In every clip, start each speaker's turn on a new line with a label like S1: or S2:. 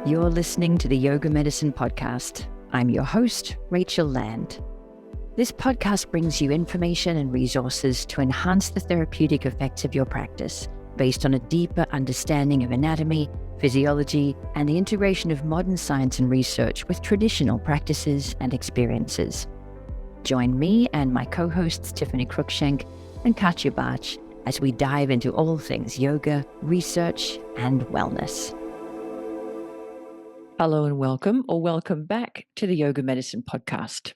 S1: You're listening to the Yoga Medicine Podcast. I'm your host, Rachel Land. This podcast brings you information and resources to enhance the therapeutic effects of your practice based on a deeper understanding of anatomy, physiology, and the integration of modern science and research with traditional practices and experiences. Join me and my co-hosts Tiffany Cruikshank and Katya Bach as we dive into all things yoga, research, and wellness. Hello and welcome back to the Yoga Medicine Podcast.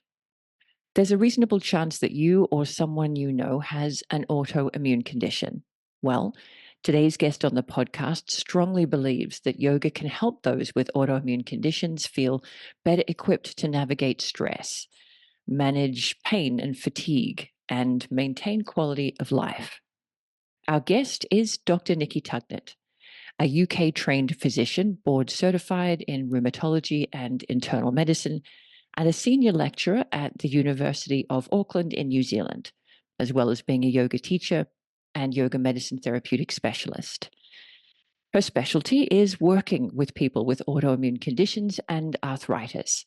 S1: There's a reasonable chance that you or someone you know has an autoimmune condition. Well, today's guest on the podcast strongly believes that yoga can help those with autoimmune conditions feel better equipped to navigate stress, manage pain and fatigue, and maintain quality of life. Our guest is Dr. Nikki Tugnet, a UK-trained physician, board-certified in Rheumatology and Internal Medicine, and a senior lecturer at the University of Auckland in New Zealand, as well as being a yoga teacher and Yoga Medicine Therapeutic Specialist. Her specialty is working with people with autoimmune conditions and arthritis,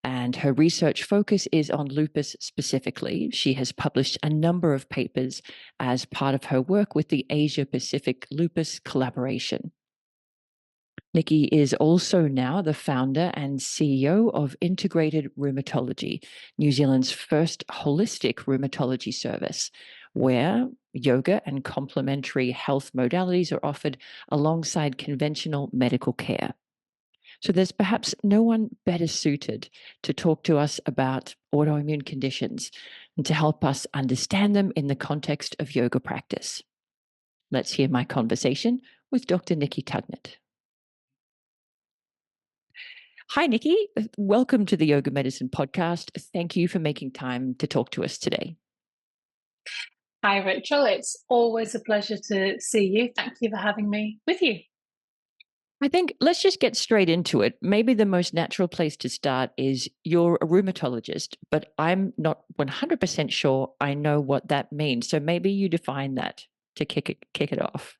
S1: and her research focus is on lupus specifically. She has published a number of papers as part of her work with the Asia-Pacific Lupus Collaboration. Nikki is also now the founder and CEO of Integrated Rheumatology, New Zealand's first holistic rheumatology service, where yoga and complementary health modalities are offered alongside conventional medical care. So there's perhaps no one better suited to talk to us about autoimmune conditions and to help us understand them in the context of yoga practice. Let's hear my conversation with Dr. Nikki Tugnet. Hi, Nikki. Welcome to the Yoga Medicine Podcast. Thank you for making time to talk to us today.
S2: Hi, Rachel. It's always a pleasure to see you. Thank you for having me with you.
S1: I think let's just get straight into it. Maybe the most natural place to start is you're a rheumatologist, but I'm not 100% sure I know what that means. So maybe you define that to kick it off.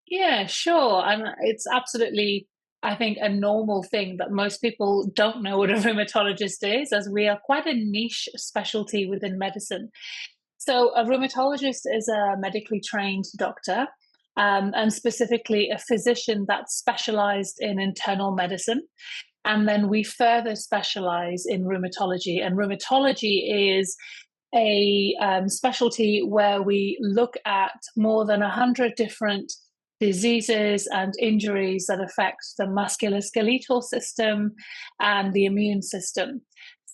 S2: Yeah, sure. And it's absolutely, I think, a normal thing that most people don't know what a rheumatologist is, as we are quite a niche specialty within medicine. So a rheumatologist is a medically trained doctor, and specifically a physician that's specialized in internal medicine. And then we further specialize in rheumatology. And rheumatology is a specialty where we look at more than 100 different diseases and injuries that affect the musculoskeletal system and the immune system.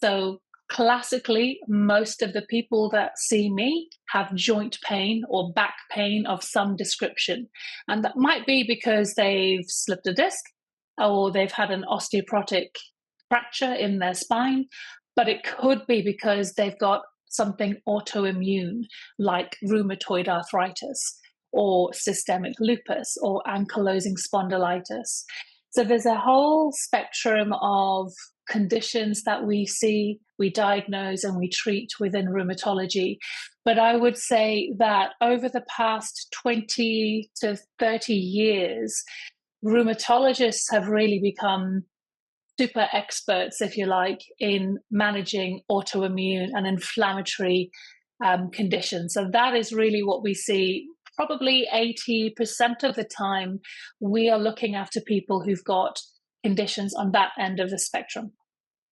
S2: So classically, most of the people that see me have joint pain or back pain of some description. And that might be because they've slipped a disc or they've had an osteoporotic fracture in their spine, but it could be because they've got something autoimmune like rheumatoid arthritis or systemic lupus or ankylosing spondylitis. So there's a whole spectrum of conditions that we see, we diagnose, and we treat within rheumatology. But I would say that over the past 20 to 30 years, rheumatologists have really become super experts, if you like, in managing autoimmune and inflammatory conditions. So that is really what we see. Probably 80% of the time, we are looking after people who've got conditions on that end of the spectrum.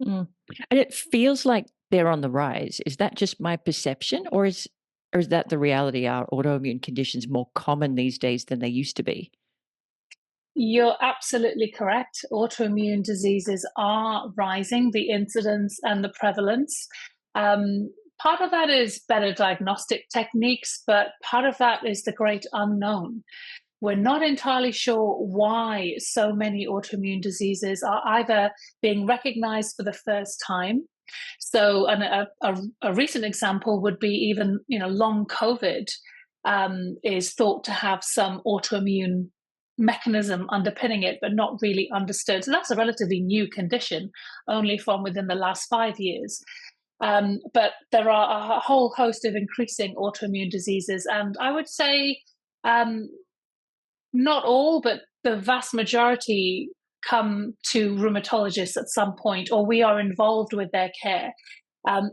S1: And it feels like they're on the rise. Is that just my perception, or is that the reality? Are autoimmune conditions more common these days than they used to be?
S2: You're absolutely correct. Autoimmune diseases are rising, the incidence and the prevalence. Part of that is better diagnostic techniques, but part of that is the great unknown. We're not entirely sure why so many autoimmune diseases are either being recognized for the first time. So a recent example would be even, long COVID is thought to have some autoimmune mechanism underpinning it, but not really understood. So that's a relatively new condition, only from within the last 5 years. But there are a whole host of increasing autoimmune diseases. And I would say not all, but the vast majority come to rheumatologists at some point, or we are involved with their care.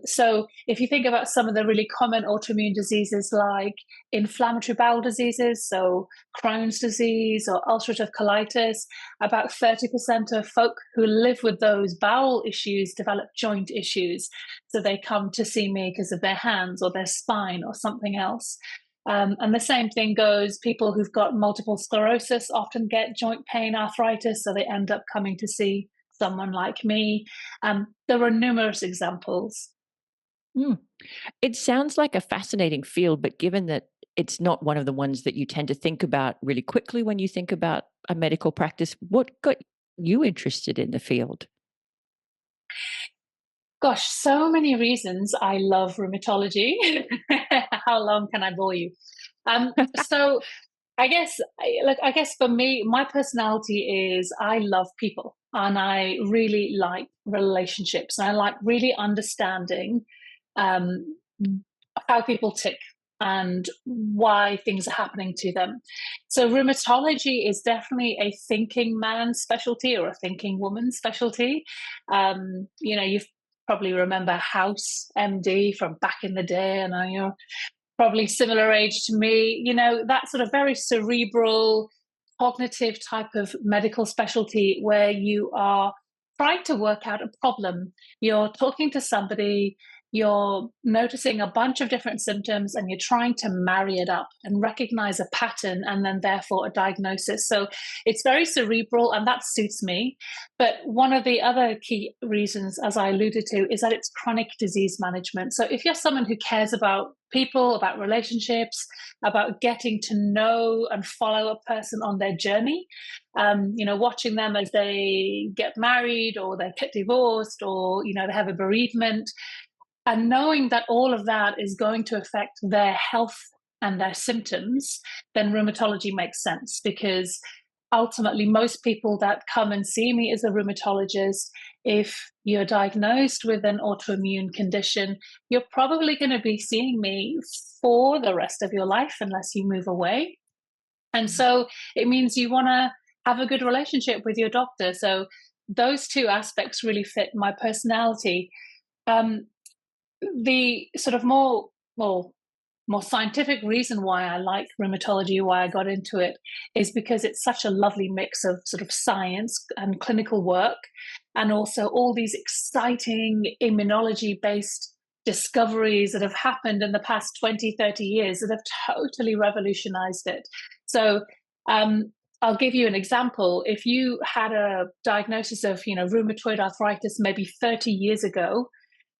S2: So if you think about some of the really common autoimmune diseases like inflammatory bowel diseases, so Crohn's disease or ulcerative colitis, about 30% of folk who live with those bowel issues develop joint issues. So they come to see me because of their hands or their spine or something else. And the same thing goes, people who've got multiple sclerosis often get joint pain, arthritis, so they end up coming to see someone like me. There are numerous examples.
S1: Mm. It sounds like a fascinating field, but given that it's not one of the ones that you tend to think about really quickly when you think about a medical practice, what got you interested in the field?
S2: Gosh, so many reasons I love rheumatology. How long can I bore you? So I guess for me, my personality is I love people and I really like relationships. And I like really understanding um, how people tick and why things are happening to them. So rheumatology is definitely a thinking man's specialty or a thinking woman's specialty. You probably remember House MD from back in the day, and you're probably similar age to me. That sort of very cerebral, cognitive type of medical specialty where you are trying to work out a problem. You're talking to somebody, you're noticing a bunch of different symptoms, and you're trying to marry it up and recognize a pattern and then therefore a diagnosis. So it's very cerebral, and that suits me. But one of the other key reasons, as I alluded to, is that it's chronic disease management. So if you're someone who cares about people, about relationships, about getting to know and follow a person on their journey, watching them as they get married or they get divorced or, they have a bereavement, and knowing that all of that is going to affect their health and their symptoms, then rheumatology makes sense, because ultimately most people that come and see me as a rheumatologist, if you're diagnosed with an autoimmune condition, you're probably going to be seeing me for the rest of your life unless you move away. And so it means you want to have a good relationship with your doctor. So those two aspects really fit my personality. The sort of more scientific reason why I like rheumatology, why I got into it, is because it's such a lovely mix of sort of science and clinical work, and also all these exciting immunology based discoveries that have happened in the past 20, 30 years that have totally revolutionized it. So I'll give you an example. If you had a diagnosis of, rheumatoid arthritis maybe 30 years ago,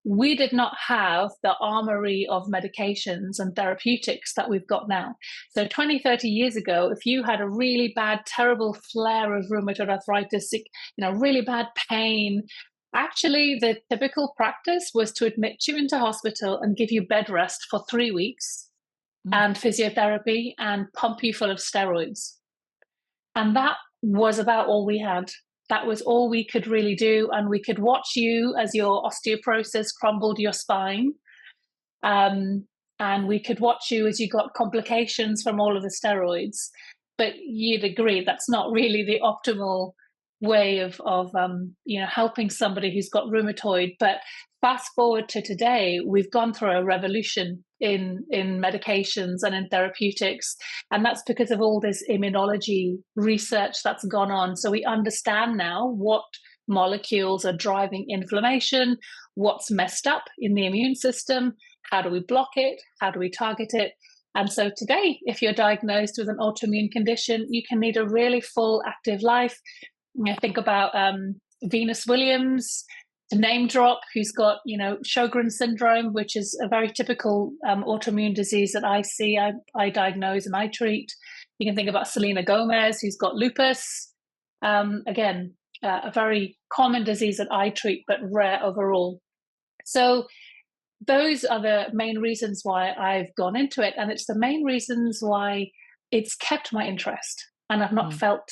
S2: we did not have the armory of medications and therapeutics that we've got now. So 20, 30 years ago, if you had a really bad, terrible flare of rheumatoid arthritis, really bad pain, actually the typical practice was to admit you into hospital and give you bed rest for 3 weeks and physiotherapy and pump you full of steroids. And that was about all we had. That was all we could really do. And we could watch you as your osteoporosis crumbled your spine. And we could watch you as you got complications from all of the steroids. But you'd agree that's not really the optimal way of helping somebody who's got rheumatoid. But fast forward to today, we've gone through a revolution in medications and in therapeutics, and that's because of all this immunology research that's gone on. So we understand now what molecules are driving inflammation, what's messed up in the immune system, how do we block it, how do we target it. And so today, if you're diagnosed with an autoimmune condition, you can lead a really full, active life. Think about Venus Williams, to name drop, who's got, Sjogren's syndrome, which is a very typical autoimmune disease that I see, I diagnose and I treat. You can think about Selena Gomez, who's got lupus. Again, a very common disease that I treat, but rare overall. So those are the main reasons why I've gone into it. And it's the main reasons why it's kept my interest. And I've not felt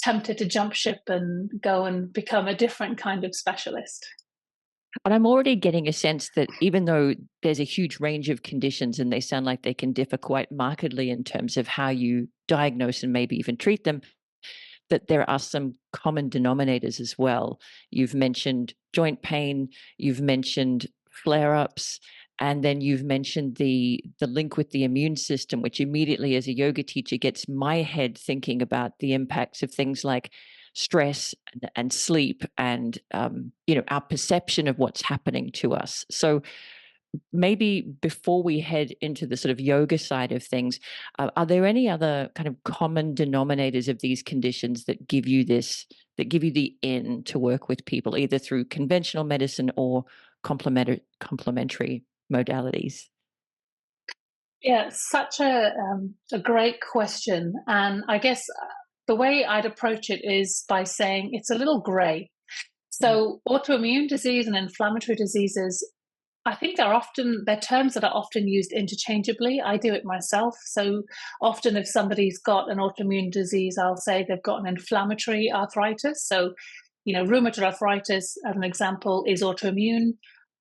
S2: tempted to jump ship and go and become a different kind of specialist.
S1: And I'm already getting a sense that even though there's a huge range of conditions and they sound like they can differ quite markedly in terms of how you diagnose and maybe even treat them, that there are some common denominators as well. You've mentioned joint pain, you've mentioned flare-ups, and then you've mentioned the link with the immune system, which immediately, as a yoga teacher, gets my head thinking about the impacts of things like stress and sleep and our perception of what's happening to us. So maybe before we head into the sort of yoga side of things, are there any other kind of common denominators of these conditions that give you the in to work with people, either through conventional medicine or complementary modalities?
S2: Yeah, such a great question. And I guess the way I'd approach it is by saying it's a little gray. So autoimmune disease and inflammatory diseases, I think they're terms that are often used interchangeably. I do it myself. So often if somebody's got an autoimmune disease, I'll say they've got an inflammatory arthritis. So, rheumatoid arthritis, as an example, is autoimmune,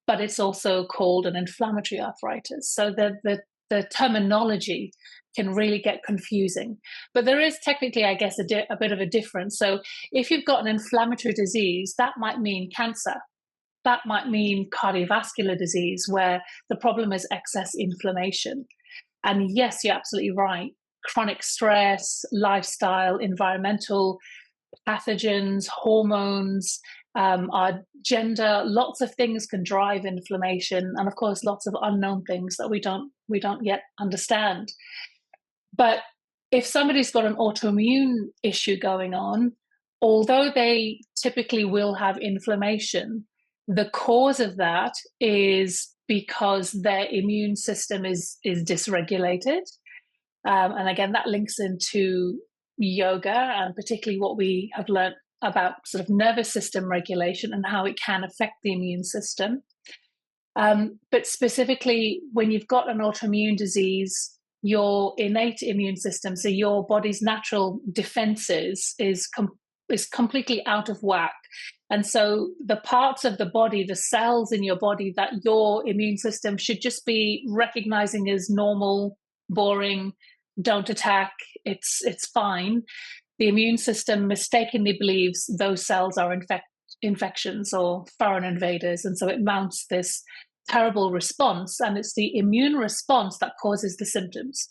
S2: but it's also called an inflammatory arthritis. So the terminology can really get confusing. But there is technically, I guess, a bit of a difference. So if you've got an inflammatory disease, that might mean cancer. That might mean cardiovascular disease, where the problem is excess inflammation. And yes, you're absolutely right. Chronic stress, lifestyle, environmental pathogens, hormones, our gender, lots of things can drive inflammation, and of course, lots of unknown things that we don't yet understand. But if somebody's got an autoimmune issue going on, although they typically will have inflammation, the cause of that is because their immune system is dysregulated. And again, that links into yoga and particularly what we have learned about sort of nervous system regulation and how it can affect the immune system. But specifically, when you've got an autoimmune disease, your innate immune system, so your body's natural defenses, is completely out of whack. And so the parts of the body, the cells in your body that your immune system should just be recognizing as normal, boring, don't attack, it's fine. The immune system mistakenly believes those cells are infections or foreign invaders. And so it mounts this terrible response. And it's the immune response that causes the symptoms.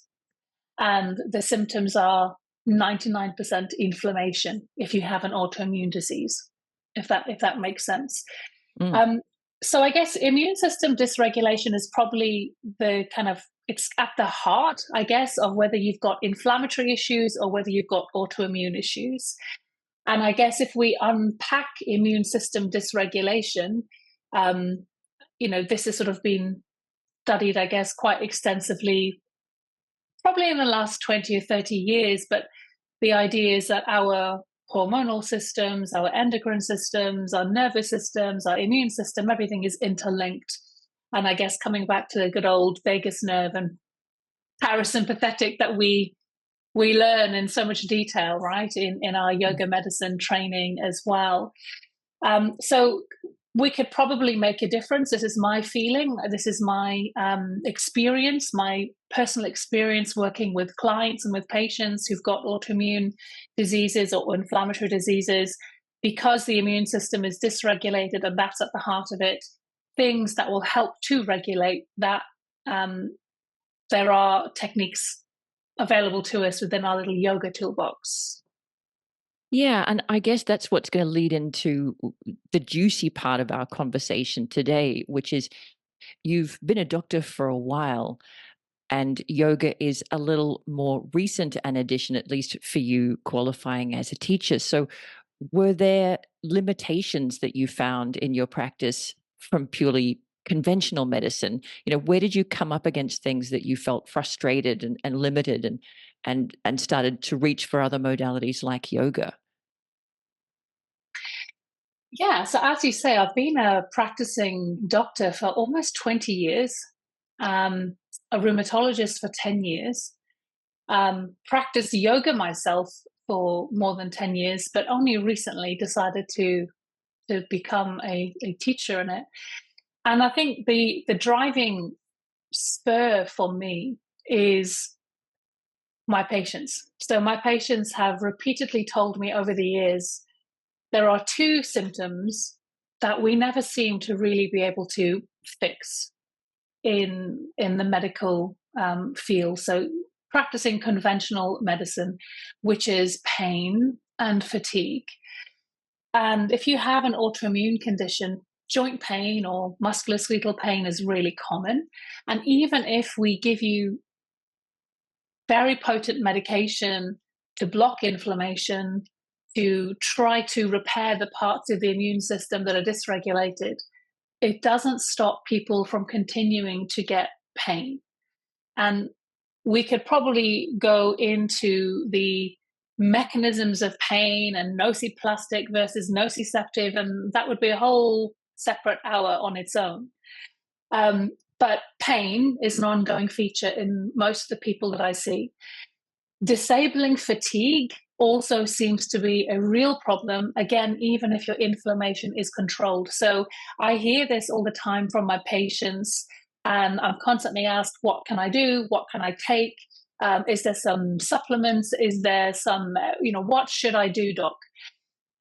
S2: And the symptoms are 99% inflammation if you have an autoimmune disease, if that makes sense. So I guess immune system dysregulation is probably it's at the heart, I guess, of whether you've got inflammatory issues or whether you've got autoimmune issues. And I guess if we unpack immune system dysregulation, this has sort of been studied, I guess, quite extensively, probably in the last 20 or 30 years. But the idea is that our hormonal systems, our endocrine systems, our nervous systems, our immune system, everything is interlinked. And I guess coming back to the good old vagus nerve and parasympathetic that we learn in so much detail, right, in our yoga medicine training as well. So we could probably make a difference. This is my feeling. This is my experience, my personal experience working with clients and with patients who've got autoimmune diseases or inflammatory diseases. Because the immune system is dysregulated and that's at the heart of it, things that will help to regulate that. There are techniques available to us within our little yoga toolbox.
S1: Yeah, and I guess that's what's going to lead into the juicy part of our conversation today, which is you've been a doctor for a while, and yoga is a little more recent an addition, at least for you qualifying as a teacher. So were there limitations that you found in your practice from purely conventional medicine? Where did you come up against things that you felt frustrated and limited and started to reach for other modalities like yoga?
S2: Yeah, so as you say, I've been a practicing doctor for almost 20 years, a rheumatologist for 10 years, practiced yoga myself for more than 10 years, but only recently decided to become a teacher in it. And I think the driving spur for me is My patients. So my patients have repeatedly told me over the years there are two symptoms that we never seem to really be able to fix in the medical field. So practicing conventional medicine, which is pain and fatigue. And if you have an autoimmune condition, joint pain or musculoskeletal pain is really common. And even if we give you very potent medication to block inflammation, to try to repair the parts of the immune system that are dysregulated, it doesn't stop people from continuing to get pain. And we could probably go into the mechanisms of pain and nociplastic versus nociceptive, and that would be a whole separate hour on its own. But pain is an ongoing feature in most of the people that I see. Disabling fatigue also seems to be a real problem, again, even if your inflammation is controlled. So I hear this all the time from my patients, and I'm constantly asked, what can I do? What can I take? Is there some supplements? Is there some, what should I do, doc?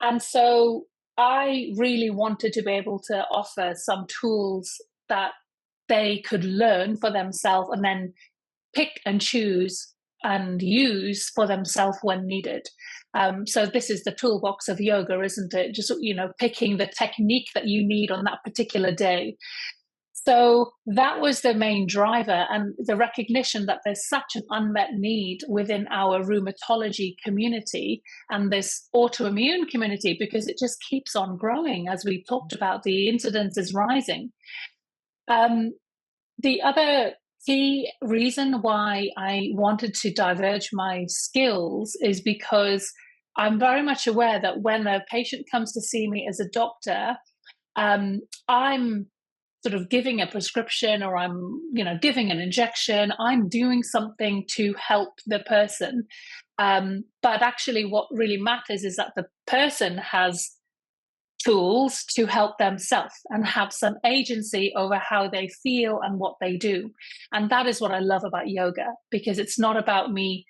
S2: And so I really wanted to be able to offer some tools that they could learn for themselves and then pick and choose and use for themselves when needed. So this is the toolbox of yoga, isn't it? Just, picking the technique that you need on that particular day. So that was the main driver, and the recognition that there's such an unmet need within our rheumatology community and this autoimmune community, because it just keeps on growing. As we talked about, the incidence is rising. The other key reason why I wanted to diverge my skills is because I'm very much aware that when a patient comes to see me as a doctor, I'm sort of giving a prescription, or I'm, giving an injection. I'm doing something to help the person. But actually what really matters is that the person has tools to help themselves and have some agency over how they feel and what they do. And that is what I love about yoga, because it's not about me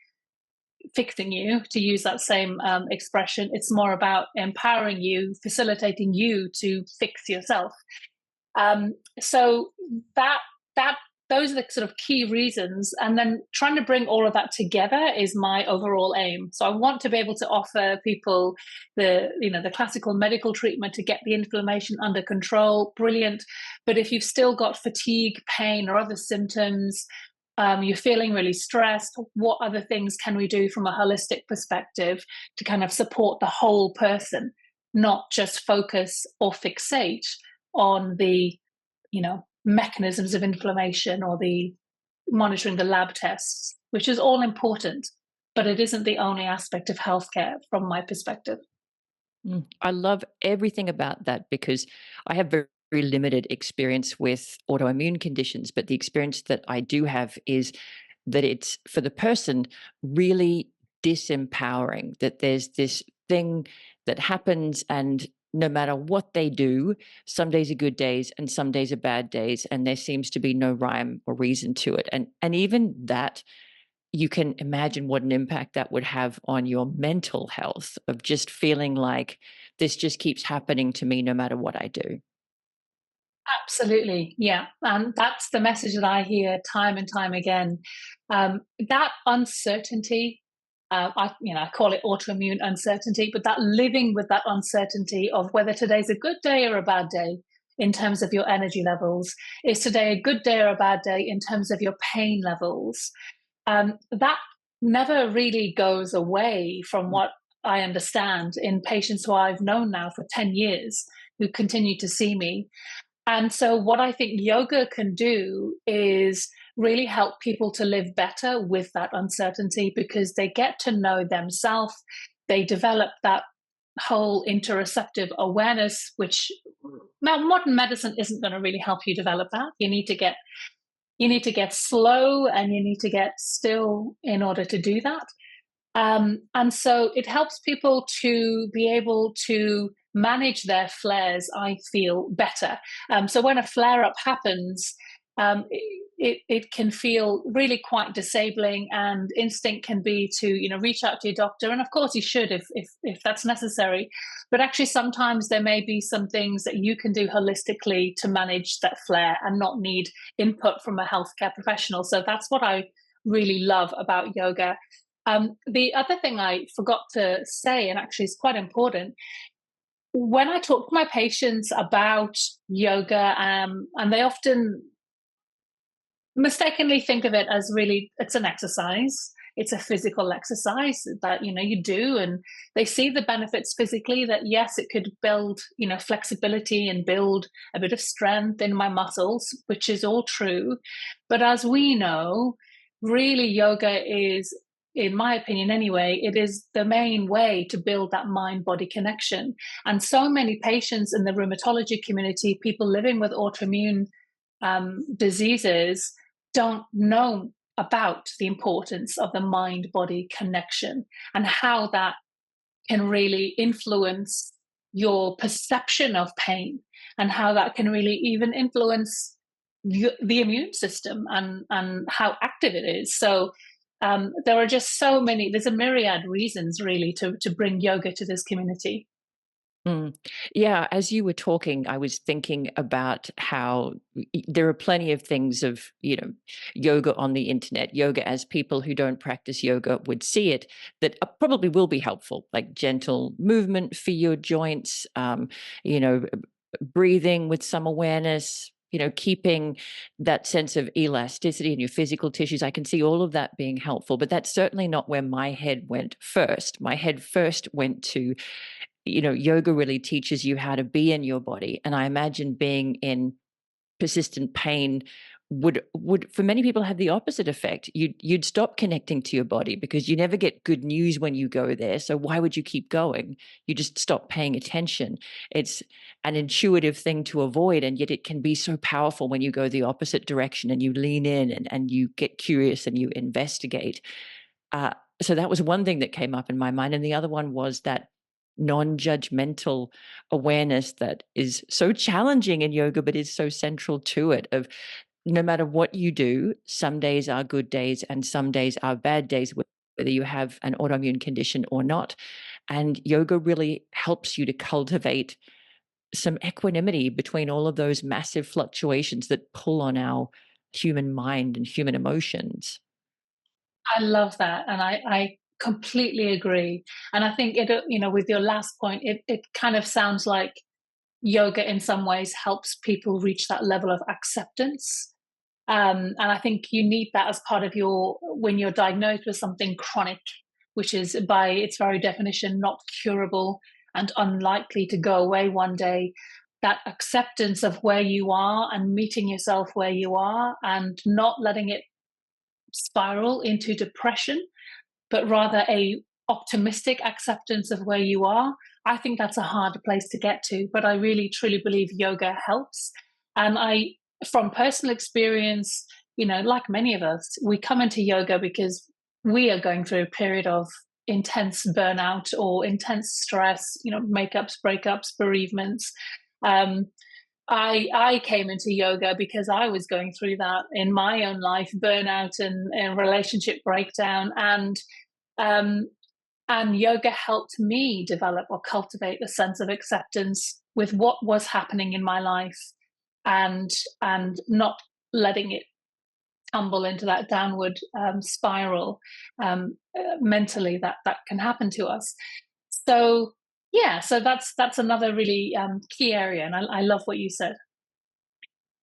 S2: fixing you, to use that same expression. It's more about empowering you, facilitating you to fix yourself. So that those are the sort of key reasons, and then trying to bring all of that together is my overall aim. So I want to be able to offer people the classical medical treatment to get the inflammation under control. Brilliant. But if you've still got fatigue, pain, or other symptoms, you're feeling really stressed, what other things can we do from a holistic perspective to kind of support the whole person, not just focus or fixate on the mechanisms of inflammation or the monitoring the lab tests, which is all important, but it isn't the only aspect of healthcare from my perspective.
S1: I love everything about that, because I have very, very limited experience with autoimmune conditions, but the experience that I do have is that it's, for the person, really disempowering, that there's this thing that happens, and no matter what they do, some days are good days and some days are bad days, and there seems to be no rhyme or reason to it. And even that, you can imagine what an impact that would have on your mental health, of just feeling like this just keeps happening to me no matter what I do.
S2: Absolutely, yeah, and that's the message that I hear time and time again. That uncertainty, I call it autoimmune uncertainty, but that living with that uncertainty of whether today's a good day or a bad day in terms of your energy levels, is today a good day or a bad day in terms of your pain levels, that never really goes away from what I understand in patients who I've known now for 10 years who continue to see me. And so, what I think yoga can do is really help people to live better with that uncertainty, because they get to know themselves. They develop that whole interoceptive awareness, which modern medicine isn't going to really help you develop that. You need to get slow and you need to get still in order to do that. And so it helps people to be able to manage their flares, I feel, better. So when a flare up happens, it can feel really quite disabling, and instinct can be to reach out to your doctor, and of course you should if that's necessary. But actually sometimes there may be some things that you can do holistically to manage that flare and not need input from a healthcare professional. So that's what I really love about yoga. The other thing I forgot to say, and actually is quite important, when I talk to my patients about yoga, and they often mistakenly think of it as really it's an exercise, it's a physical exercise that you do, and they see the benefits physically, that yes, it could build flexibility and build a bit of strength in my muscles, which is all true. But as we know, really yoga is, in my opinion anyway, it is the main way to build that mind body connection. And so many patients in the rheumatology community, people living with autoimmune diseases, don't know about the importance of the mind body connection and how that can really influence your perception of pain, and how that can really even influence the immune system and how active it is. So there are just so many, there's a myriad reasons really to bring yoga to this community.
S1: Mm. Yeah, as you were talking, I was thinking about how there are plenty of things of, yoga on the internet, yoga as people who don't practice yoga would see it, that probably will be helpful, like gentle movement for your joints, you know, breathing with some awareness, keeping that sense of elasticity in your physical tissues. I can see all of that being helpful, but that's certainly not where my head went first. My head first went to, yoga really teaches you how to be in your body. And I imagine being in persistent pain would for many people have the opposite effect. You'd stop connecting to your body because you never get good news when you go there. So why would you keep going? You just stop paying attention. It's an intuitive thing to avoid, and yet it can be so powerful when you go the opposite direction and you lean in and you get curious and you investigate. Uh, so that was one thing that came up in my mind. And the other one was that non-judgmental awareness that is so challenging in yoga, but is so central to it, of no matter what you do, some days are good days and some days are bad days, whether you have an autoimmune condition or not. And yoga really helps you to cultivate some equanimity between all of those massive fluctuations that pull on our human mind and human emotions.
S2: I love that, and I completely agree. And I think with your last point, it kind of sounds like yoga in some ways helps people reach that level of acceptance. And I think you need that as part of your, when you're diagnosed with something chronic, which is by its very definition not curable and unlikely to go away one day. That acceptance of where you are and meeting yourself where you are, and not letting it spiral into depression, but rather a optimistic acceptance of where you are. I think that's a hard place to get to, but I really truly believe yoga helps. And I, from personal experience, like many of us, we come into yoga because we are going through a period of intense burnout or intense stress, makeups, breakups, bereavements. Um, I came into yoga because I was going through that in my own life, burnout and relationship breakdown, um, and yoga helped me develop or cultivate a sense of acceptance with what was happening in my life, and not letting it tumble into that downward spiral mentally that can happen to us. So yeah, so that's another really key area, and I love what you said.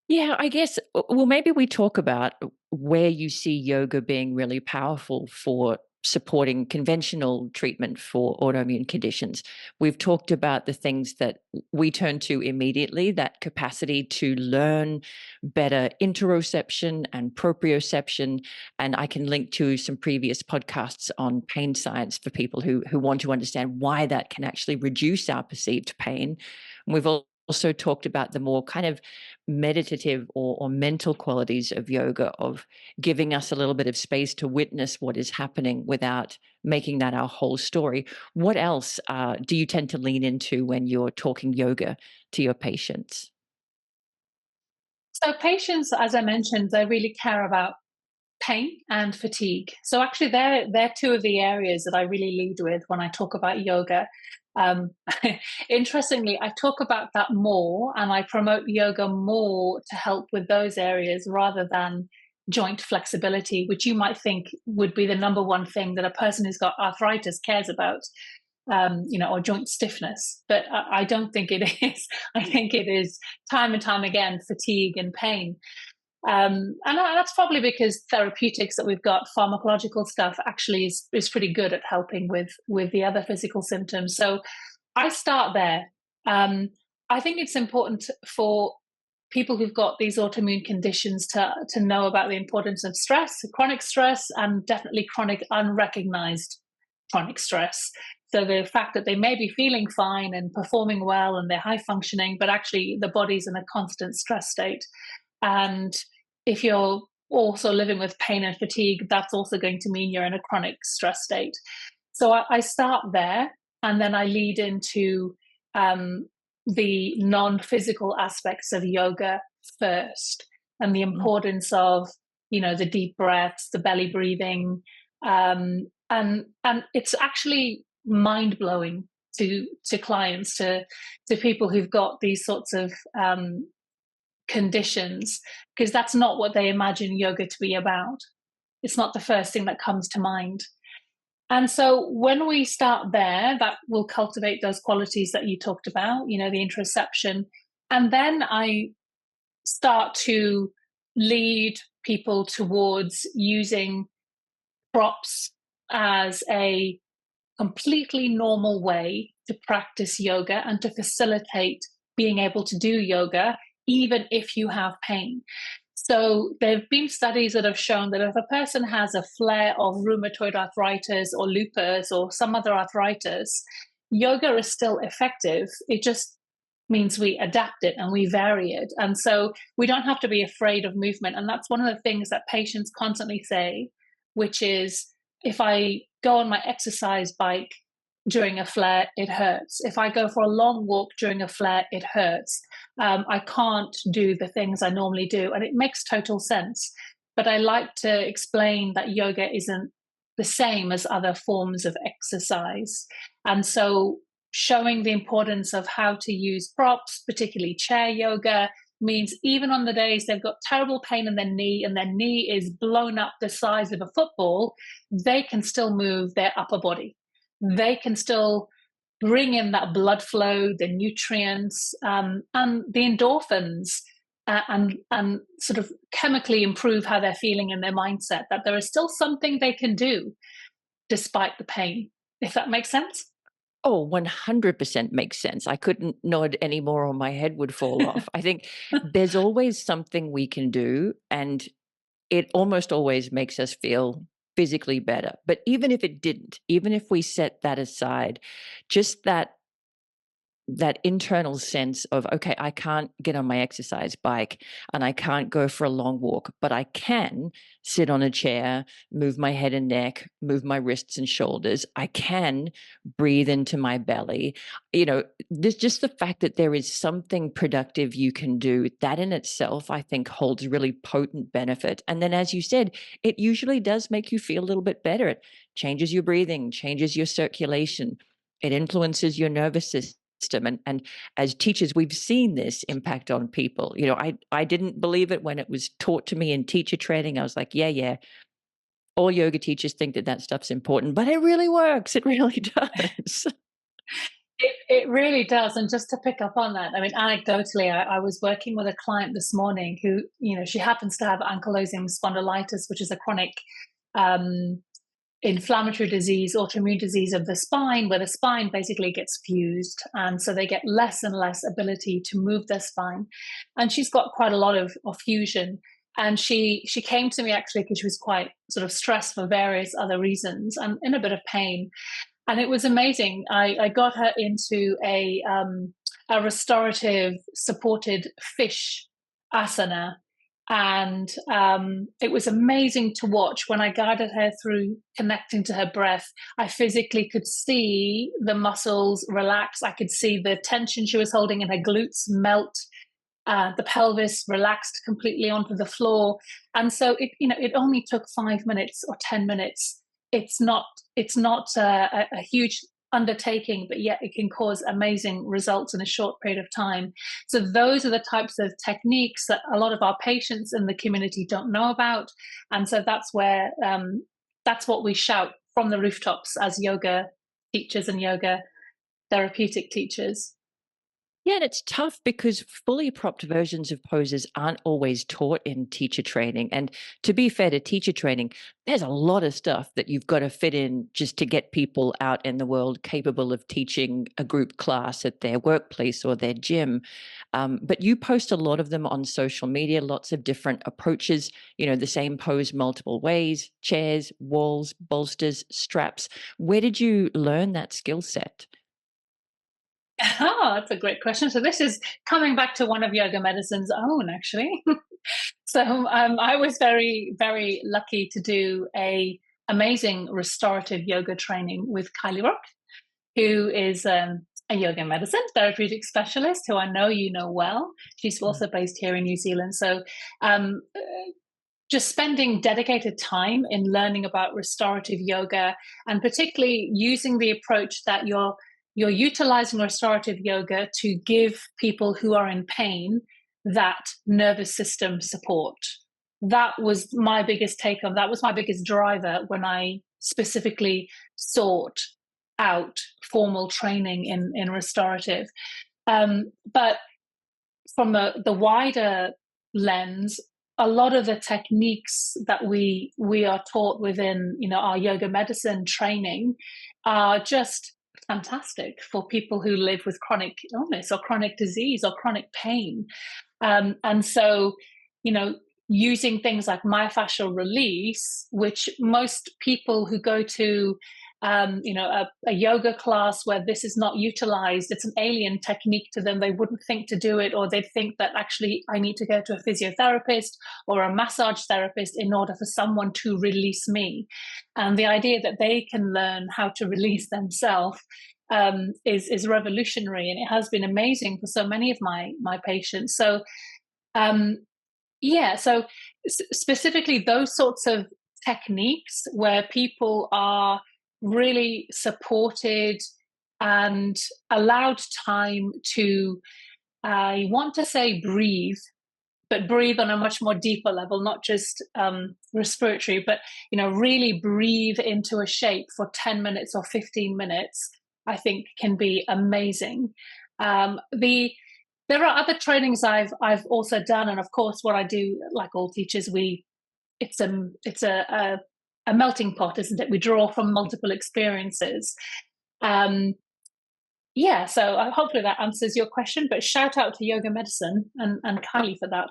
S1: Yeah, I guess, well, maybe we talk about where you see yoga being really powerful for supporting conventional treatment for autoimmune conditions. We've talked about the things that we turn to immediately, that capacity to learn better interoception and proprioception. And I can link to some previous podcasts on pain science for people who want to understand why that can actually reduce our perceived pain. And we've also talked about the more kind of meditative or mental qualities of yoga, of giving us a little bit of space to witness what is happening without making that our whole story. What else do you tend to lean into when you're talking yoga to your patients?
S2: So patients, as I mentioned, they really care about pain and fatigue. So actually, they're two of the areas that I really lead with when I talk about yoga. Um, Interestingly, I talk about that more, and I promote yoga more to help with those areas rather than joint flexibility, which you might think would be the number one thing that a person who's got arthritis cares about, or joint stiffness. But I don't think it is. I think it is time and time again fatigue and pain. And that's probably because therapeutics that we've got, pharmacological stuff, actually is pretty good at helping with the other physical symptoms. So I start there. Um, I think it's important for people who've got these autoimmune conditions to know about the importance of stress, chronic stress, and definitely chronic unrecognized chronic stress. So the fact that they may be feeling fine and performing well and they're high functioning, but actually the body's in a constant stress state. And if you're also living with pain and fatigue, that's also going to mean you're in a chronic stress state. So I start there, and then I lead into um, the non-physical aspects of yoga first, and the
S1: Mm.
S2: importance of the deep breaths, the belly breathing, and it's actually mind blowing to clients, to people who've got these sorts of conditions, because that's not what they imagine yoga to be about. It's not the first thing that comes to mind. And so when we start there, that will cultivate those qualities that you talked about, the interoception. And then I start to lead people towards using props as a completely normal way to practice yoga and to facilitate being able to do yoga, even if you have pain. So there have been studies that have shown that if a person has a flare of rheumatoid arthritis or lupus or some other arthritis, yoga is still effective. It just means we adapt it and we vary it. And so we don't have to be afraid of movement. And that's one of the things that patients constantly say, which is, if I go on my exercise bike during a flare, it hurts. If I go for a long walk during a flare, it hurts. I can't do the things I normally do. And it makes total sense. But I like to explain that yoga isn't the same as other forms of exercise. And so showing the importance of how to use props, particularly chair yoga, means even on the days they've got terrible pain in their knee and their knee is blown up the size of a football, they can still move their upper body. They can still bring in that blood flow, the nutrients, and the endorphins, and sort of chemically improve how they're feeling in their mindset, that there is still something they can do despite the pain, if that makes sense.
S1: Oh, 100% makes sense. I couldn't nod any more or my head would fall off. I think there's always something we can do, and it almost always makes us feel physically better. But even if it didn't, even if we set that aside, just that internal sense of, okay, I can't get on my exercise bike and I can't go for a long walk, but I can sit on a chair, move my head and neck, move my wrists and shoulders. I can breathe into my belly. There's just the fact that there is something productive you can do, that in itself, I think, holds really potent benefit. And then, as you said, it usually does make you feel a little bit better. It changes your breathing, changes your circulation. It influences your nervous system. And as teachers, we've seen this impact on people. I didn't believe it when it was taught to me in teacher training. I was like, yeah, all yoga teachers think that stuff's important, but it really works. It really does.
S2: It really does. And just to pick up on that, I mean, anecdotally, I was working with a client this morning who, she happens to have ankylosing spondylitis, which is a chronic um, inflammatory disease, autoimmune disease of the spine, where the spine basically gets fused. And so they get less and less ability to move their spine. And she's got quite a lot of fusion. And she came to me actually because she was quite sort of stressed for various other reasons and in a bit of pain. And it was amazing. I got her into a restorative supported fish asana, and it was amazing to watch. When I guided her through connecting to her breath, I physically could see the muscles relax. I could see the tension she was holding in her glutes melt. The pelvis relaxed completely onto the floor. And so it only took 5 minutes or 10 minutes. It's not a huge undertaking, but yet it can cause amazing results in a short period of time. So those are the types of techniques that a lot of our patients in the community don't know about. And so that's what we shout from the rooftops as yoga teachers and yoga therapeutic teachers.
S1: Yeah, and it's tough because fully propped versions of poses aren't always taught in teacher training. And to be fair to teacher training, there's a lot of stuff that you've got to fit in just to get people out in the world capable of teaching a group class at their workplace or their gym. But you post a lot of them on social media, lots of different approaches, the same pose multiple ways, chairs, walls, bolsters, straps. Where did you learn that skill set?
S2: Oh, that's a great question. So this is coming back to one of Yoga Medicine's own, actually. So I was very, very lucky to do a amazing restorative yoga training with Kylie Rock, who is a yoga medicine therapeutic specialist, who I know you know well. She's
S1: Mm.
S2: also based here in New Zealand. So um, just spending dedicated time in learning about restorative yoga, and particularly using the approach that you're utilizing restorative yoga to give people who are in pain that nervous system support. That was my biggest take on that was my biggest driver when I specifically sought out formal training in restorative. But from the wider lens, a lot of the techniques that we are taught within our yoga medicine training are just fantastic for people who live with chronic illness or chronic disease or chronic pain. And so, you know, using things like myofascial release, which most people who go to a yoga class where this is not utilized, it's an alien technique to them. They wouldn't think to do it, or they'd think that actually I need to go to a physiotherapist or a massage therapist in order for someone to release me. And the idea that they can learn how to release themselves is revolutionary, and it has been amazing for so many of my patients. So um, yeah, so specifically those sorts of techniques where people are really supported and allowed time to, I want to say breathe, but breathe on a much more deeper level, not just respiratory, but really breathe into a shape for 10 minutes or 15 minutes, I think can be amazing. There are other trainings I've also done, and of course, what I do, like all teachers, it's a melting pot, isn't it? We draw from multiple experiences. Um, yeah, so hopefully that answers your question. But shout out to Yoga Medicine and Kylie for that.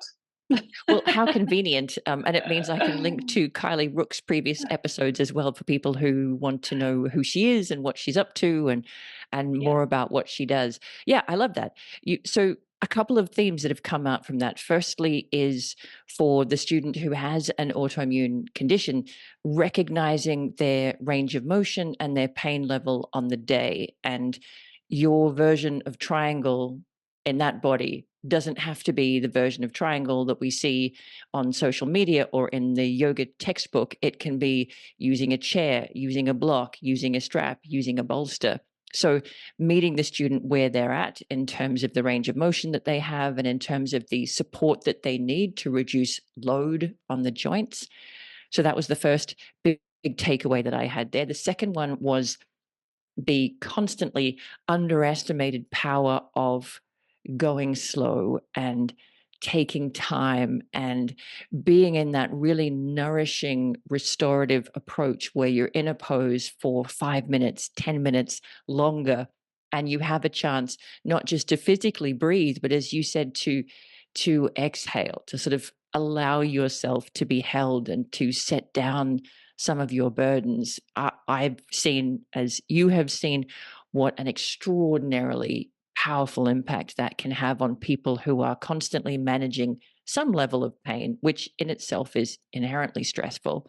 S1: Well, how convenient. And it means I can link to Kylie Rook's previous episodes as well for people who want to know who she is and what she's up to and
S2: Yeah.
S1: more about what she does. Yeah, I love that. So a couple of themes that have come out from that. Firstly is for the student who has an autoimmune condition, recognizing their range of motion and their pain level on the day. And your version of triangle in that body doesn't have to be the version of triangle that we see on social media or in the yoga textbook. It can be using a chair, using a block, using a strap, using a bolster. So meeting the student where they're at in terms of the range of motion that they have and in terms of the support that they need to reduce load on the joints. So that was the first big takeaway that I had there. The second one was the constantly underestimated power of going slow and taking time and being in that really nourishing restorative approach where you're in a pose for 5 minutes, 10 minutes longer, and you have a chance not just to physically breathe, but as you said, to exhale, to sort of allow yourself to be held and to set down some of your burdens. I've seen, as you have seen, what an extraordinarily powerful impact that can have on people who are constantly managing some level of pain, which in itself is inherently stressful.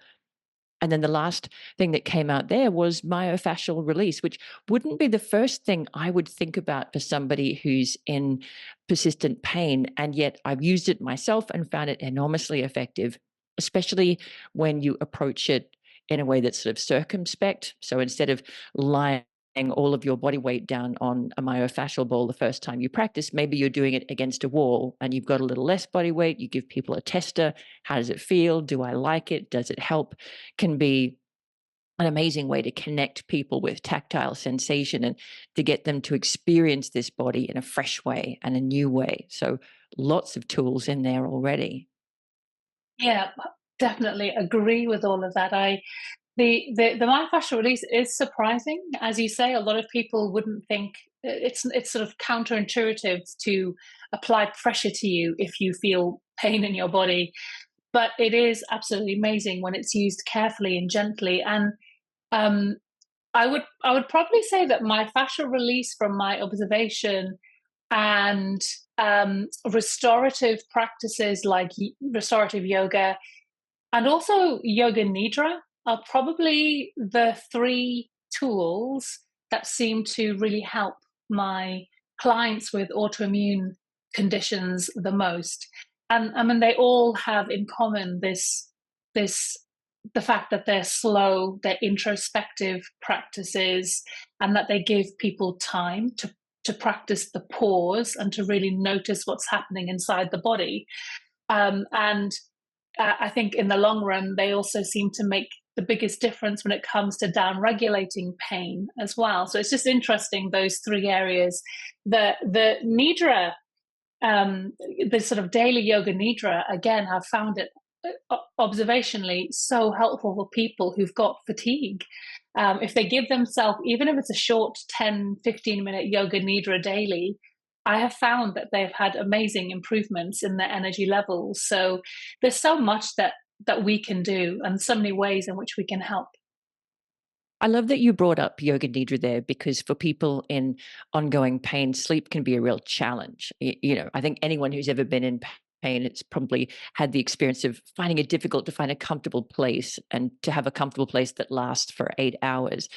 S1: And then the last thing that came out there was myofascial release, which wouldn't be the first thing I would think about for somebody who's in persistent pain. And yet I've used it myself and found it enormously effective, especially when you approach it in a way that's sort of circumspect. So instead of lying all of your body weight down on a myofascial ball the first time you practice, maybe you're doing it against a wall and you've got a little less body weight. You give people a tester. How does it feel? Do I like it? Does it help? Can be an amazing way to connect people with tactile sensation and to get them to experience this body in a fresh way and a new way. So lots of tools in there already.
S2: Yeah, definitely agree with all of that. The myofascial release is surprising, as you say. A lot of people wouldn't think it's sort of counterintuitive to apply pressure to you if you feel pain in your body, but it is absolutely amazing when it's used carefully and gently. And um, I would probably say that myofascial release, from my observation, and restorative practices like restorative yoga and also yoga nidra are probably the three tools that seem to really help my clients with autoimmune conditions the most. And I mean, they all have in common this the fact that they're slow, they're introspective practices, and that they give people time to practice the pause and to really notice what's happening inside the body. And I think in the long run, they also seem to make the biggest difference when it comes to down regulating pain as well. So it's just interesting, those three areas. The nidra, the sort of daily yoga nidra, again, I've found it observationally so helpful for people who've got fatigue. If they give themselves, even if it's a short 10-15 minute yoga nidra daily, I have found that they've had amazing improvements in their energy levels. So there's so much that we can do, and so many ways in which we can help.
S1: I love that you brought up yoga nidra there, because for people in ongoing pain, sleep can be a real challenge. I think anyone who's ever been in pain, it's probably had the experience of finding it difficult to find a comfortable place and to have a comfortable place that lasts for 8 hours.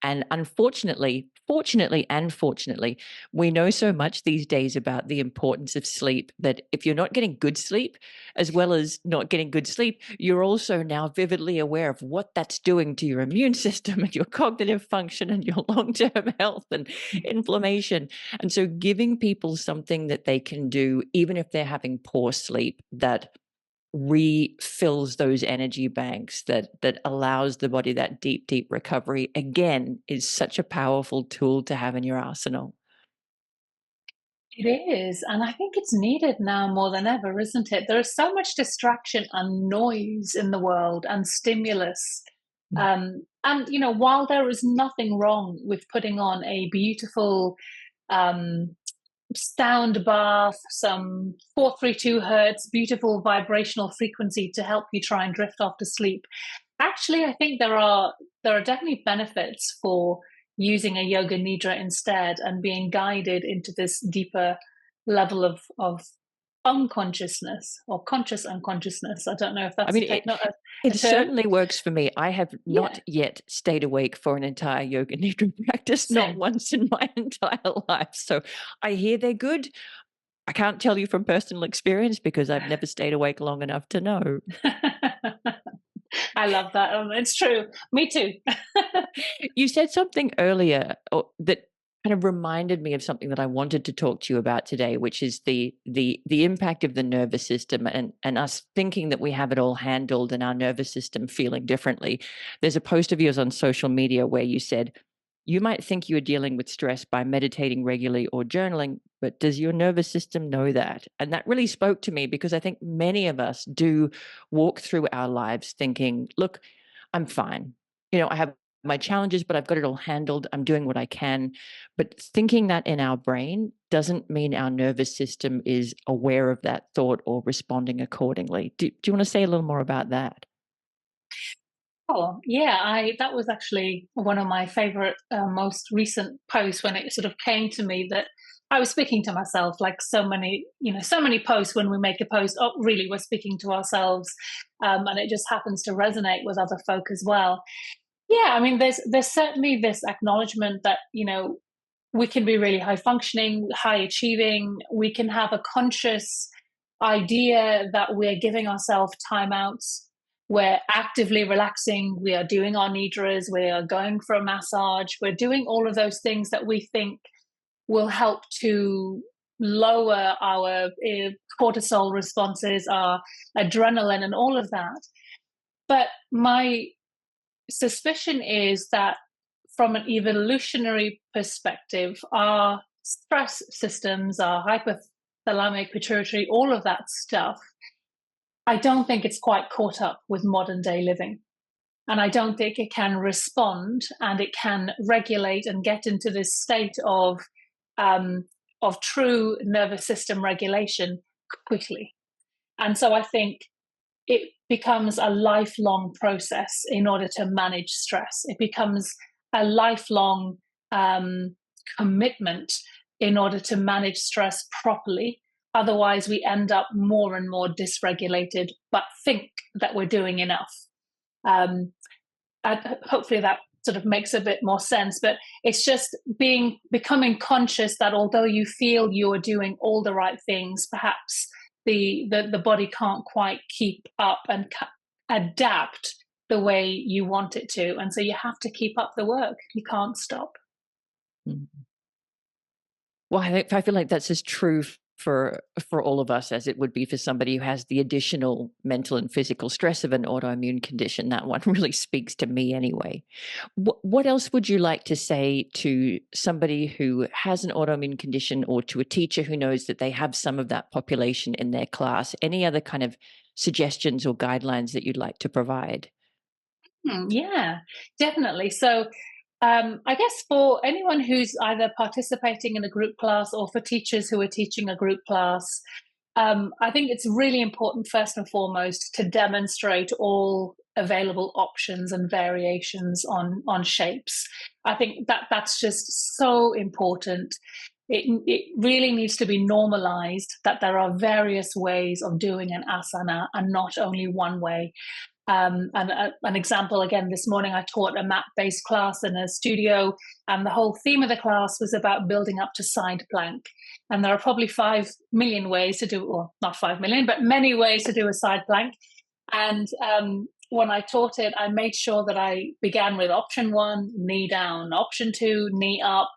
S1: And unfortunately, fortunately and fortunately, we know so much these days about the importance of sleep that if you're not getting good sleep, as well as not getting good sleep, you're also now vividly aware of what that's doing to your immune system and your cognitive function and your long-term health and inflammation. And so giving people something that they can do, even if they're having poor sleep, that refills those energy banks, that allows the body that deep recovery, again, is such a powerful tool to have in your arsenal.
S2: It is. And I think it's needed now more than ever, isn't it? There is so much distraction and noise in the world and stimulus.
S1: Mm.
S2: While there is nothing wrong with putting on a beautiful um, sound bath, some 432 hertz, beautiful vibrational frequency to help you try and drift off to sleep. Actually, I think there are definitely benefits for using a yoga nidra instead and being guided into this deeper level of unconsciousness or conscious unconsciousness. I don't know if
S1: I
S2: that's
S1: mean,
S2: a
S1: it
S2: a
S1: it
S2: term.
S1: certainly works for me. I have
S2: Yeah,
S1: not yet stayed awake for an entire yoga nidra practice, not
S2: same.
S1: once in my entire life. So I hear they're good. I can't tell you from personal experience because I've never stayed awake long enough to know.
S2: I love that. It's true. Me too.
S1: You said something earlier that kind of reminded me of something that I wanted to talk to you about today, which is the impact of the nervous system and us thinking that we have it all handled and our nervous system feeling differently. There's a post of yours on social media where you said, you might think you are dealing with stress by meditating regularly or journaling, but does your nervous system know that? And that really spoke to me because I think many of us do walk through our lives thinking, look, I'm fine. I have my challenges, but I've got it all handled. I'm doing what I can. But thinking that in our brain doesn't mean our nervous system is aware of that thought or responding accordingly. Do you want to say a little more about that?
S2: Oh, yeah, I that was actually one of my favorite, most recent posts when it sort of came to me that I was speaking to myself, like so many, so many posts. When we make a post, oh, really, we're speaking to ourselves, and it just happens to resonate with other folk as well. Yeah, I mean, there's certainly this acknowledgement that we can be really high functioning, high achieving. We can have a conscious idea that we're giving ourselves timeouts. We're actively relaxing. We are doing our nidras. We are going for a massage. We're doing all of those things that we think will help to lower our cortisol responses, our adrenaline, and all of that. But my suspicion is that from an evolutionary perspective, our stress systems, our hypothalamic pituitary, all of that stuff, I don't think it's quite caught up with modern day living. And I don't think it can respond and it can regulate and get into this state of true nervous system regulation quickly. And so I think it becomes a lifelong process in order to manage stress. It becomes a lifelong commitment in order to manage stress properly. Otherwise, we end up more and more dysregulated, but think that we're doing enough. Hopefully that sort of makes a bit more sense, but it's just becoming conscious that although you feel you are doing all the right things, perhaps the body can't quite keep up and adapt the way you want it to, and so you have to keep up the work. You can't stop.
S1: Well, I feel like that's as true for all of us as it would be for somebody who has the additional mental and physical stress of an autoimmune condition. That one really speaks to me anyway. What else would you like to say to somebody who has an autoimmune condition, or to a teacher who knows that they have some of that population in their class? Any other kind of suggestions or guidelines that you'd like to provide?
S2: Yeah, definitely. So I guess for anyone who's either participating in a group class or for teachers who are teaching a group class, I think it's really important, first and foremost, to demonstrate all available options and variations on shapes. I think that's just so important. It really needs to be normalized that there are various ways of doing an asana and not only one way. An example, again, this morning I taught a mat-based class in a studio, and the whole theme of the class was about building up to side plank. And there are probably 5 million ways to do, or not 5 million, but many ways to do a side plank. And when I taught it, I made sure that I began with option 1, knee down, option 2, knee up,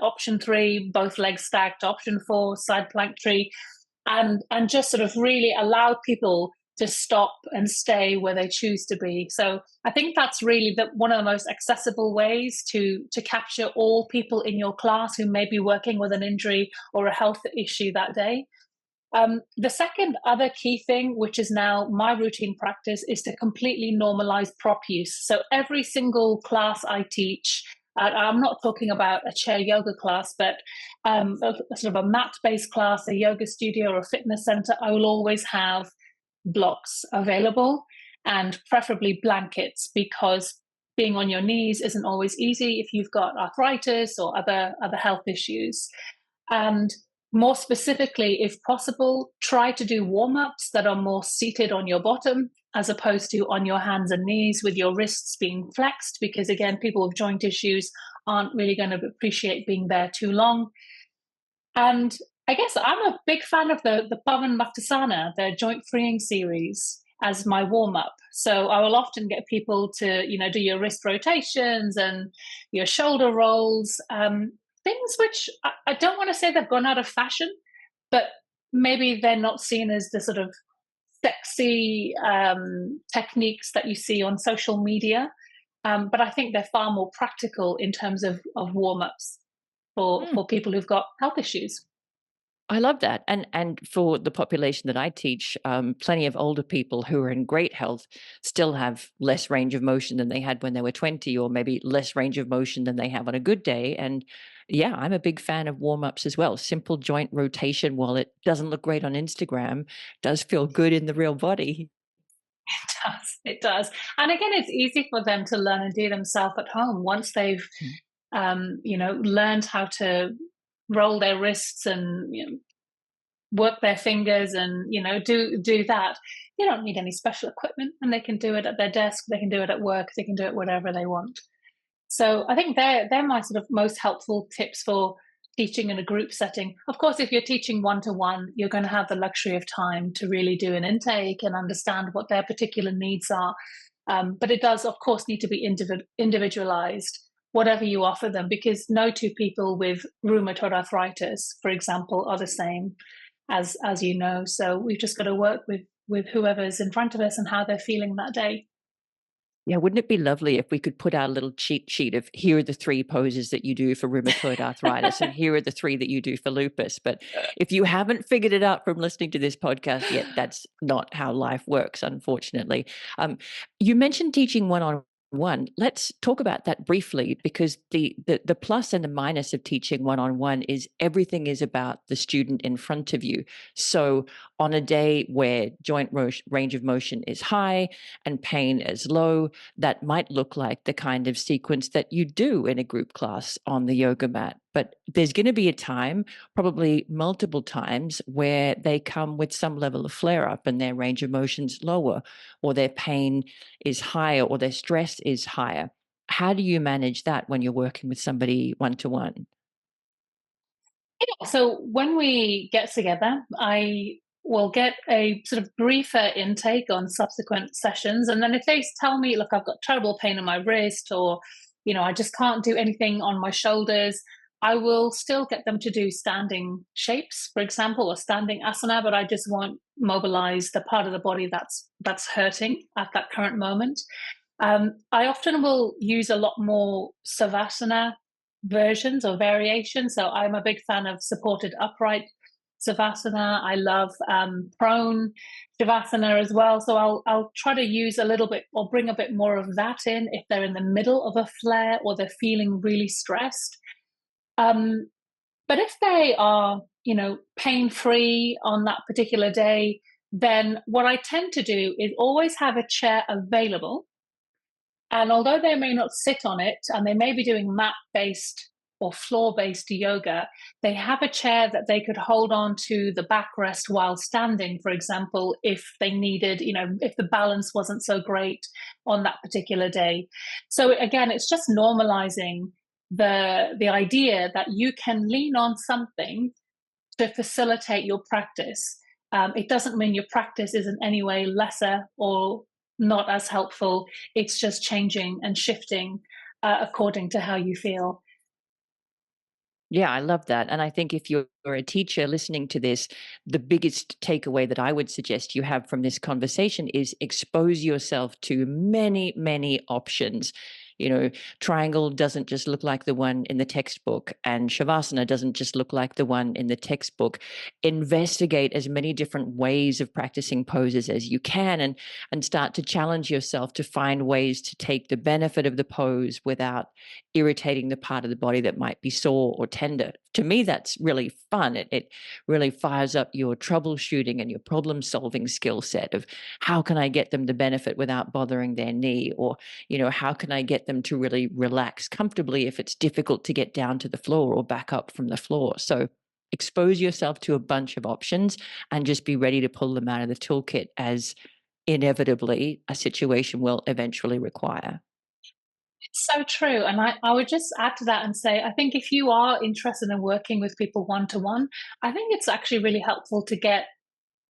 S2: option 3, both legs stacked, option 4, side plank tree, and just sort of really allowed people to stop and stay where they choose to be. So I think that's really one of the most accessible ways to capture all people in your class who may be working with an injury or a health issue that day. The second other key thing, which is now my routine practice, is to completely normalize prop use. So every single class I teach, I'm not talking about a chair yoga class, but a sort of a mat-based class, a yoga studio or a fitness center, I will always have blocks available, and preferably blankets, because being on your knees isn't always easy if you've got arthritis or other health issues. And more specifically, if possible, try to do warm-ups that are more seated on your bottom as opposed to on your hands and knees with your wrists being flexed, because again, people with joint issues aren't really going to appreciate being there too long. And I guess I'm a big fan of the Pavan Muktasana, the joint freeing series, as my warm up. So I will often get people to, do your wrist rotations and your shoulder rolls, things which I don't want to say they've gone out of fashion, but maybe they're not seen as the sort of sexy techniques that you see on social media. But I think they're far more practical in terms of warm ups for people who've got health issues.
S1: I love that. And for the population that I teach, plenty of older people who are in great health still have less range of motion than they had when they were 20, or maybe less range of motion than they have on a good day. And yeah, I'm a big fan of warm-ups as well. Simple joint rotation, while it doesn't look great on Instagram, does feel good in the real body.
S2: It does. And again, it's easy for them to learn and do themselves at home once they've, learned how to roll their wrists and work their fingers and do that. You don't need any special equipment, and they can do it at their desk, they can do it at work, they can do it whatever they want. So I think they're my sort of most helpful tips for teaching in a group setting. Of course, if you're teaching one-to-one, you're going to have the luxury of time to really do an intake and understand what their particular needs are. But it does, of course, need to be individualized, whatever you offer them, because no two people with rheumatoid arthritis, for example, are the same, as you know. So we've just got to work with whoever's in front of us and how they're feeling that day.
S1: Yeah, wouldn't it be lovely if we could put out a little cheat sheet of here are the 3 poses that you do for rheumatoid arthritis and here are the 3 that you do for lupus. But if you haven't figured it out from listening to this podcast yet, that's not how life works, unfortunately. You mentioned teaching one-on-one. Let's talk about that briefly, because the plus and the minus of teaching one-on-one is everything is about the student in front of you. So on a day where joint range of motion is high and pain is low, that might look like the kind of sequence that you do in a group class on the yoga mat. But there's going to be a time, probably multiple times, where they come with some level of flare up and their range of motion's lower, or their pain is higher, or their stress is higher. How do you manage that when you're working with somebody one-to-one?
S2: Yeah, so when we get together, I will get a sort of briefer intake on subsequent sessions. And then if they tell me, look, I've got terrible pain in my wrist, or, I just can't do anything on my shoulders, I will still get them to do standing shapes, for example, or standing asana, but I just won't mobilize the part of the body that's hurting at that current moment. I often will use a lot more savasana versions or variations. So I'm a big fan of supported upright savasana. I love prone shavasana as well. So I'll try to use a little bit or bring a bit more of that in if they're in the middle of a flare or they're feeling really stressed. Um, but if they are, pain free on that particular day, then what I tend to do is always have a chair available, and although they may not sit on it and they may be doing mat based or floor based yoga, they have a chair that they could hold on to the backrest while standing, for example, if they needed, if the balance wasn't so great on that particular day. So again, it's just normalizing the idea that you can lean on something to facilitate your practice. It doesn't mean your practice is in any way lesser or not as helpful. It's just changing and shifting according to how you feel.
S1: Yeah, I love that. And I think if you're a teacher listening to this, the biggest takeaway that I would suggest you have from this conversation is expose yourself to many, many options. Triangle doesn't just look like the one in the textbook, and Shavasana doesn't just look like the one in the textbook. Investigate as many different ways of practicing poses as you can, and start to challenge yourself to find ways to take the benefit of the pose without irritating the part of the body that might be sore or tender. To me, that's really fun. It really fires up your troubleshooting and your problem solving skill set of how can I get them the benefit without bothering their knee, or how can I get them to really relax comfortably if it's difficult to get down to the floor or back up from the floor. So expose yourself to a bunch of options and just be ready to pull them out of the toolkit as inevitably a situation will eventually require.
S2: It's so true. And I would just add to that and say, I think if you are interested in working with people one to one, I think it's actually really helpful to get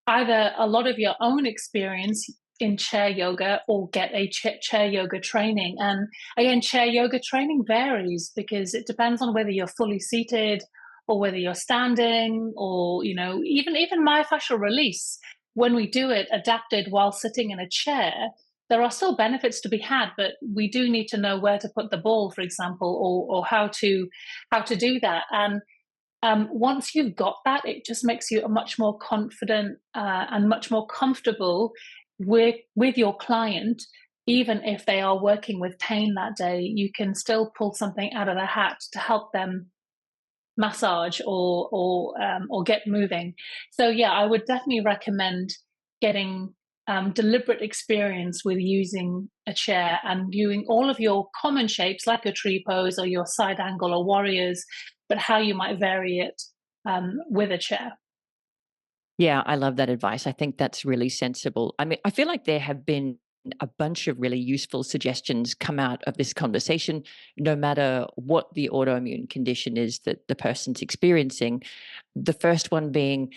S2: either a lot of your own experience in chair yoga or get a chair yoga training. And again, chair yoga training varies because it depends on whether you're fully seated or whether you're standing, or even myofascial release, when we do it adapted while sitting in a chair, there are still benefits to be had, but we do need to know where to put the ball, for example, or how to do that. And once you've got that, it just makes you a much more confident and much more comfortable with your client. Even if they are working with pain that day, you can still pull something out of the hat to help them massage or get moving. So yeah, I would definitely recommend getting deliberate experience with using a chair and viewing all of your common shapes like a tree pose or your side angle or warriors, but how you might vary it with a chair.
S1: Yeah, I love that advice. I think that's really sensible. I mean, I feel like there have been a bunch of really useful suggestions come out of this conversation, no matter what the autoimmune condition is that the person's experiencing. The first one being,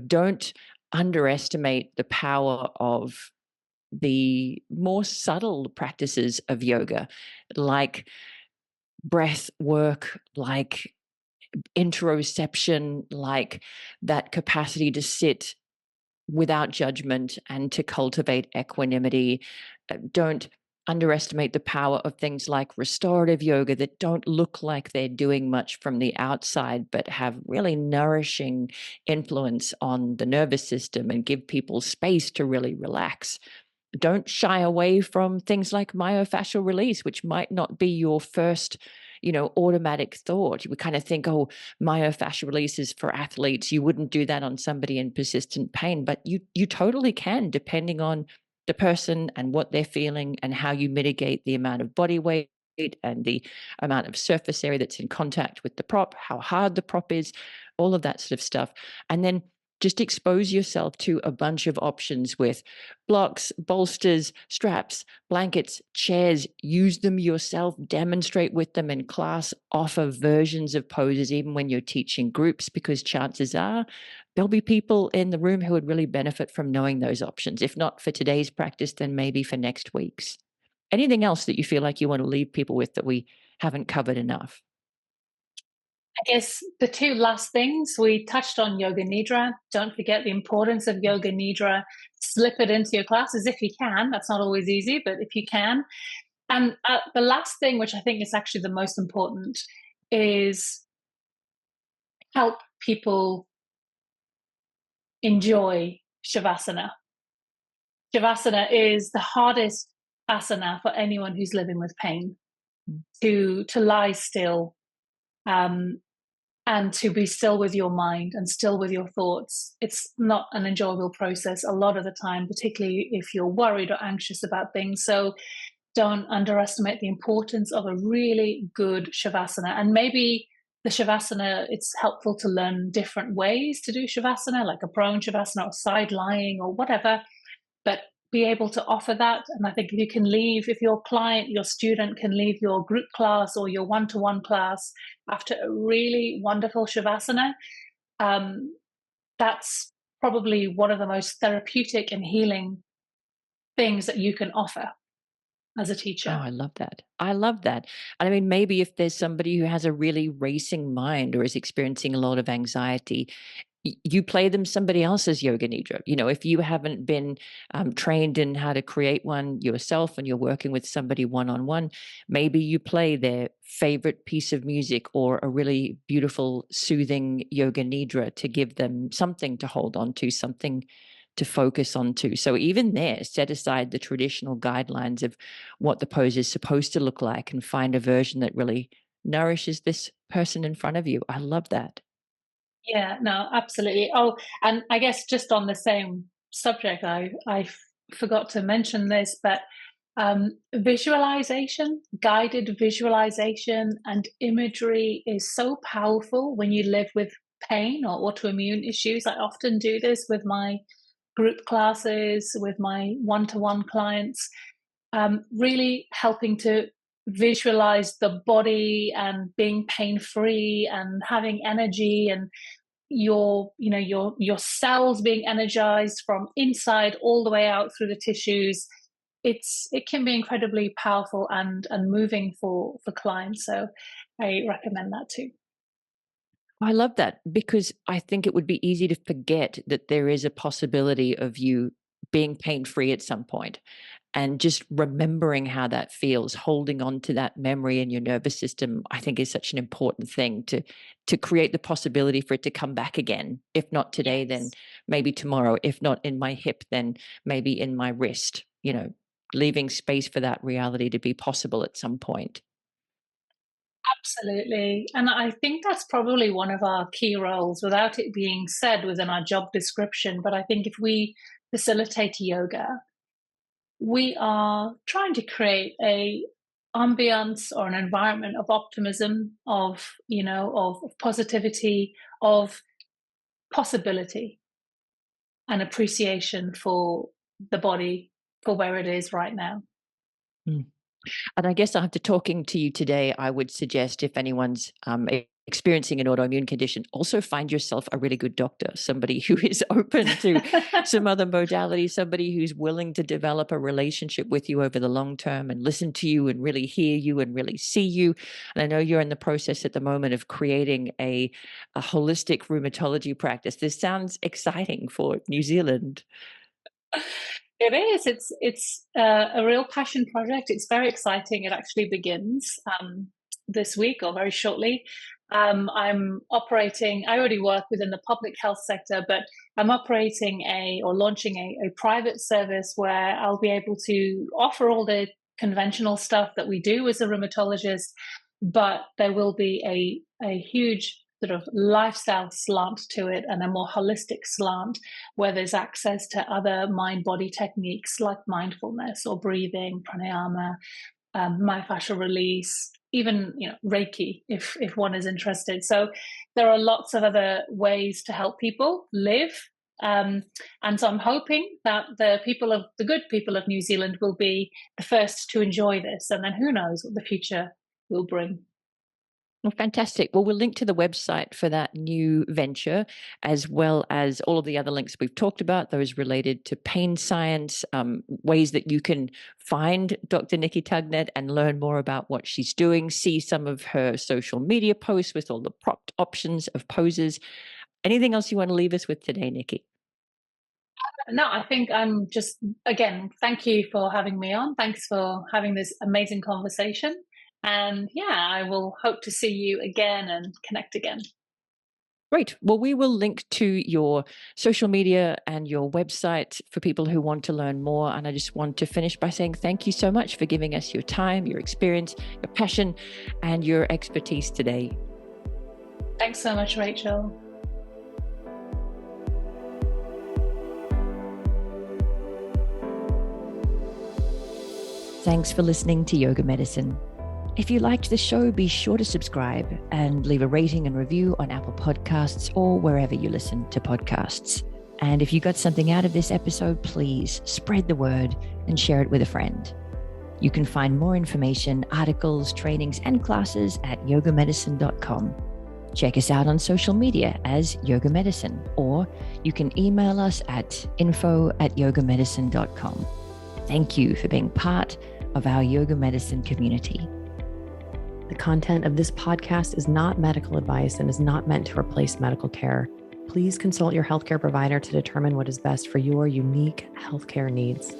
S1: don't underestimate the power of the more subtle practices of yoga, like breath work, like interoception, like that capacity to sit without judgment and to cultivate equanimity. Don't underestimate the power of things like restorative yoga that don't look like they're doing much from the outside, but have really nourishing influence on the nervous system and give people space to really relax. Don't shy away from things like myofascial release, which might not be your first, automatic thought. You would kind of think, oh, myofascial release is for athletes. You wouldn't do that on somebody in persistent pain, but you totally can, depending on the person and what they're feeling and how you mitigate the amount of body weight and the amount of surface area that's in contact with the prop, how hard the prop is, all of that sort of stuff. And then just expose yourself to a bunch of options with blocks, bolsters, straps, blankets, chairs. Use them yourself, demonstrate with them in class, offer versions of poses even when you're teaching groups, because chances are there'll be people in the room who would really benefit from knowing those options. If not for today's practice, then maybe for next week's. Anything else that you feel like you want to leave people with that we haven't covered enough?
S2: I guess the two last things we touched on yoga nidra. Don't forget the importance of yoga nidra. Slip it into your classes if you can. That's not always easy, but if you can. And the last thing, which I think is actually the most important, is help people enjoy Shavasana. Shavasana is the hardest asana for anyone who's living with pain.
S1: Mm.
S2: To lie still, um, and to be still with your mind and still with your thoughts. It's not an enjoyable process a lot of the time, particularly if you're worried or anxious about things. So don't underestimate the importance of a really good Shavasana. And maybe the Shavasana, it's helpful to learn different ways to do Shavasana, like a prone Shavasana or side lying or whatever, but be able to offer that. And I think if you can leave, if your client, your student can leave your group class or your one-to-one class after a really wonderful Shavasana, um, that's probably one of the most therapeutic and healing things that you can offer as a
S1: Oh,
S2: teacher.
S1: I love that. I love that. And I mean, maybe if there's somebody who has a really racing mind or is experiencing a lot of anxiety, you play them somebody else's yoga nidra. If you haven't been trained in how to create one yourself and you're working with somebody one-on-one, maybe you play their favorite piece of music or a really beautiful, soothing yoga nidra to give them something to hold on to, something to focus on to. So even there, set aside the traditional guidelines of what the pose is supposed to look like and find a version that really nourishes this person in front of you. I love that.
S2: Yeah, no, absolutely. Oh, and I guess just on the same subject, forgot to mention this, but visualization, guided visualization, and imagery is so powerful when you live with pain or autoimmune issues. I often do this with my group classes, with my one to one clients, really helping to visualize the body and being pain free and having energy and your cells being energized from inside all the way out through the tissues. It can be incredibly powerful and moving for clients, so I recommend that too.
S1: I love that because I think it would be easy to forget that there is a possibility of you being pain free at some point, and just remembering how that feels, holding on to that memory in your nervous system, I think is such an important thing to create the possibility for it to come back again. If not today, then
S2: Yes,
S1: maybe tomorrow. If not in my hip, then maybe in my wrist, leaving space for that reality to be possible at some point.
S2: absolutely. And I think that's probably one of our key roles without it being said within our job description. But I think if we facilitate yoga, we are trying to create a ambience or an environment of optimism, of positivity, of possibility and appreciation for the body for where it is right now.
S1: Mm. And I guess after talking to you today, I would suggest if anyone's experiencing an autoimmune condition, also find yourself a really good doctor, somebody who is open to some other modalities, somebody who's willing to develop a relationship with you over the long term and listen to you and really hear you and really see you. And I know you're in the process at the moment of creating a holistic rheumatology practice. This sounds exciting for New Zealand.
S2: It is. It's a real passion project. It's very exciting. It actually begins this week or very shortly. I'm operating. I already work within the public health sector, but I'm operating or launching a private service where I'll be able to offer all the conventional stuff that we do as a rheumatologist, but there will be a huge sort of lifestyle slant to it and a more holistic slant where there's access to other mind body techniques like mindfulness or breathing, pranayama, myofascial release, even Reiki if one is interested. So there are lots of other ways to help people live. And so I'm hoping that the good people of New Zealand will be the first to enjoy this, and then who knows what the future will bring.
S1: Well, fantastic. Well, we'll link to the website for that new venture, as well as all of the other links we've talked about, those related to pain science, ways that you can find Dr. Nikki Tugnet and learn more about what she's doing, see some of her social media posts with all the propped options of poses. Anything else you want to leave us with today, Nikki?
S2: No, I think I'm just, again, thank you for having me on. Thanks for having this amazing conversation. And yeah, I will hope to see you again and connect again.
S1: Great. Well, we will link to your social media and your website for people who want to learn more. And I just want to finish by saying thank you so much for giving us your time, your experience, your passion, and your expertise today.
S2: Thanks so much, Rachel.
S1: Thanks for listening to Yoga Medicine. If you liked the show, be sure to subscribe and leave a rating and review on Apple Podcasts or wherever you listen to podcasts. And if you got something out of this episode, please spread the word and share it with a friend. You can find more information, articles, trainings, and classes at yogamedicine.com. Check us out on social media as Yoga Medicine, or you can email us at info@yogamedicine.com. Thank you for being part of our Yoga Medicine community.
S3: The content of this podcast is not medical advice and is not meant to replace medical care. Please consult your healthcare provider to determine what is best for your unique healthcare needs.